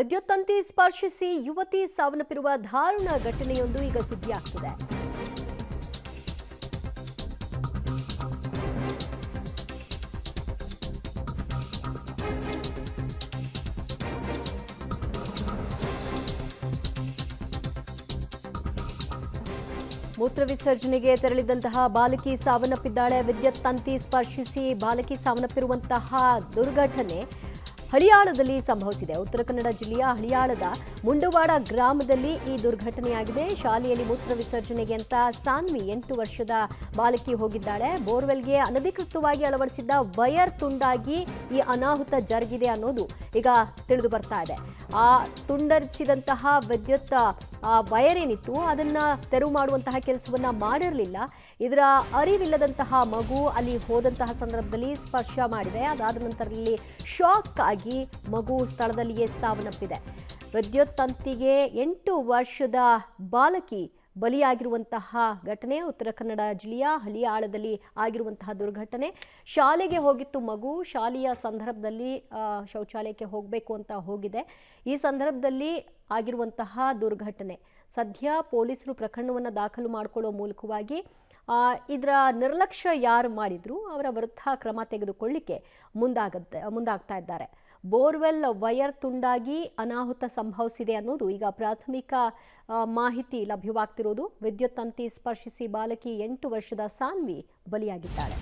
ವಿದ್ಯುತ್ ತಂತಿ ಸ್ಪರ್ಶಿಸಿ ಯುವತಿ ಸಾವನ್ನಪ್ಪಿರುವ ದಾರುಣ ಘಟನೆಯೊಂದು ಈಗ ಸುದ್ದಿಯಾಗ್ತಿದೆ. ಮೂತ್ರ ವಿಸರ್ಜನೆಗೆ ತೆರಳಿದಂತಹ ಬಾಲಕಿ ಸಾವನ್ನಪ್ಪಿದ್ದಾಳೆ. ವಿದ್ಯುತ್ ತಂತಿ ಸ್ಪರ್ಶಿಸಿ ಬಾಲಕಿ ಸಾವನ್ನಪ್ಪಿರುವಂತಹ ದುರ್ಘಟನೆ ಹಳಿಯಾಳದಲ್ಲಿ ಸಂಭವಿಸಿದೆ. ಉತ್ತರ ಕನ್ನಡ ಜಿಲ್ಲೆಯ ಹಳಿಯಾಳದ ಮುಂಡವಾಡ ಗ್ರಾಮದಲ್ಲಿ ಈ ದುರ್ಘಟನೆಯಾಗಿದೆ. ಶಾಲೆಯಲ್ಲಿ ಮೂತ್ರ ವಿಸರ್ಜನೆಗೆ ಅಂತ ಸಾನ್ವಿ 8 ವರ್ಷದ ಬಾಲಕಿ ಹೋಗಿದ್ದಾಳೆ. ಬೋರ್ವೆಲ್ಗೆ ಅನಧಿಕೃತವಾಗಿ ಅಳವಡಿಸಿದ್ದ ವೈರ್ ತುಂಡಾಗಿ ಈ ಅನಾಹುತ ಜರುಗಿದೆ ಅನ್ನೋದು ಈಗ ತಿಳಿದು ಬರ್ತಾ ಇದೆ. ಆ ತುಂಡರಿಸಿದಂತಹ ವಿದ್ಯುತ್ ವೈರ್ ಏನಿತ್ತು ಅದನ್ನ ತೆರವು ಮಾಡುವಂತಹ ಕೆಲಸವನ್ನ ಮಾಡಿರಲಿಲ್ಲ. ಇದರ ಅರಿವಿಲ್ಲದಂತಹ ಮಗು ಅಲ್ಲಿ ಹೋದಂತಹ ಸಂದರ್ಭದಲ್ಲಿ ಸ್ಪರ್ಶ ಮಾಡಿದೆ. ಅದಾದ ನಂತರದಲ್ಲಿ ಶಾಕ್ ಆಗಿ ಮಗು ಸ್ಥಳದಲ್ಲಿಯೇ ಸಾವನ್ನಪ್ಪಿದೆ. ವಿದ್ಯುತ್ ತಂತಿಗೆ 8 ವರ್ಷದ ಬಾಲಕಿ ಬಲಿಯಾಗಿರುವಂತಹ ಘಟನೆ ಉತ್ತರ ಕನ್ನಡ ಜಿಲ್ಲೆಯ ಹಳಿಯಾಳದಲ್ಲಿ ಆಗಿರುವಂತಹ ದುರ್ಘಟನೆ. ಶಾಲೆಗೆ ಹೋಗಿತ್ತು ಮಗು. ಶಾಲೆಯ ಸಂದರ್ಭದಲ್ಲಿ ಶೌಚಾಲಯಕ್ಕೆ ಹೋಗಬೇಕು ಅಂತ ಹೋಗಿದೆ. ಈ ಸಂದರ್ಭದಲ್ಲಿ ಆಗಿರುವಂತಹ ದುರ್ಘಟನೆ. ಸದ್ಯ ಪೊಲೀಸರು ಪ್ರಕರಣವನ್ನು ದಾಖಲು ಮಾಡಿಕೊಳ್ಳುವ ಮೂಲಕವಾಗಿ ಇದರ ನಿರ್ಲಕ್ಷ್ಯ ಯಾರು ಮಾಡಿದ್ರು ಅವರ ವಿರುದ್ಧ ಕ್ರಮ ತೆಗೆದುಕೊಳ್ಳಿಕ್ಕೆ ಮುಂದಾಗ್ತಾ ಇದ್ದಾರೆ. ಬೋರ್ವೆಲ್ ವೈರ್ ತುಂಡಾಗಿ ಅನಾಹುತ ಸಂಭವಿಸಿದೆ ಅನ್ನೋದು ಈಗ ಪ್ರಾಥಮಿಕ ಮಾಹಿತಿ ಲಭ್ಯವಾಗ್ತಿರೋದು. ವಿದ್ಯುತ್ ತಂತಿ ಸ್ಪರ್ಶಿಸಿ ಬಾಲಕಿ 8 ವರ್ಷದ ಸಾನ್ವಿ ಬಲಿಯಾಗಿದ್ದಾಳೆ.